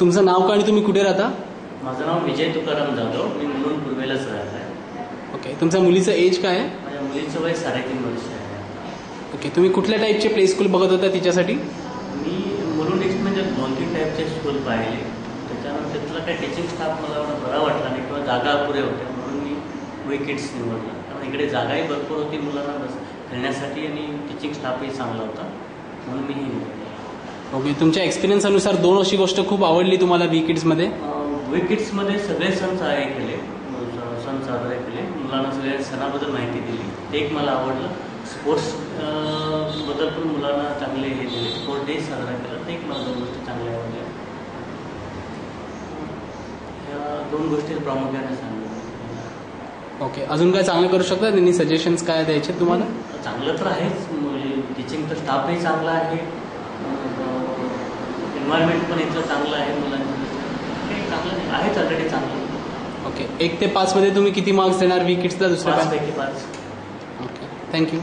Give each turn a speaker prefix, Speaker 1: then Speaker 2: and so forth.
Speaker 1: तुमचं नाव काय आणि तुम्ही कुठे राहता?
Speaker 2: माझं नाव विजय तुकाराम जाधव, मी म्हणून पूर्वेलाच राहत आहे.
Speaker 1: ओके. तुमच्या मुलीचं एज काय आहे?
Speaker 2: माझ्या मुलीचं वय 3.5 वर्ष आहे.
Speaker 1: ओके. तुम्ही कुठल्या टाईपचे प्ले स्कूल बघत होता तिच्यासाठी?
Speaker 2: मी मुलुंड म्हणजे 2-3 टाईपचे स्कूल पाहिले. त्याच्यानंतर तिथला काही टीचिंग स्टाफ मला एवढा बरा वाटला नाही किंवा जागा अपुऱ्या होत्या, म्हणून मी वे किड्स निवडला. कारण इकडे जागाही भरपूर होती मुलांना बस खेळण्यासाठी आणि टीचिंग स्टाफही चांगला होता, म्हणून मी ही निवडली.
Speaker 1: ओके. तुमच्या एक्सपिरियन्स अनुसार 2 अशी गोष्ट खूप आवडली तुम्हाला वी किड्समध्ये?
Speaker 2: वे किड्समध्ये सगळे सण केले, सण साजरे केले, मुलांना सगळ्या सणाबद्दल माहिती दिली, ते एक मला आवडलं. स्पोर्ट्स बद्दल पण मुलांना चांगले हे दिले, स्पोर्ट डे साजरा केला, ते एक मला 2 गोष्टी चांगल्या आवडल्या. ह्या 2 गोष्टी प्रामुख्याने सांगितल्या.
Speaker 1: ओके. अजून काय चांगलं करू शकता? त्यांनी सजेशन्स काय द्यायचे तुम्हाला?
Speaker 2: चांगलं तर आहेच, टीचिंगचा स्टाफही चांगला आहे, एन्व्हायरमेंट पण इथलं चांगलं आहे, मुलांचं काही चांगलं आहेच ऑलरेडी चांगलं.
Speaker 1: ओके. 1 ते 5 मध्ये तुम्ही किती मार्क्स देणार वी किड्सला? दुसऱ्या
Speaker 2: 5 पैकी 5.
Speaker 1: ओके. थँक्यू.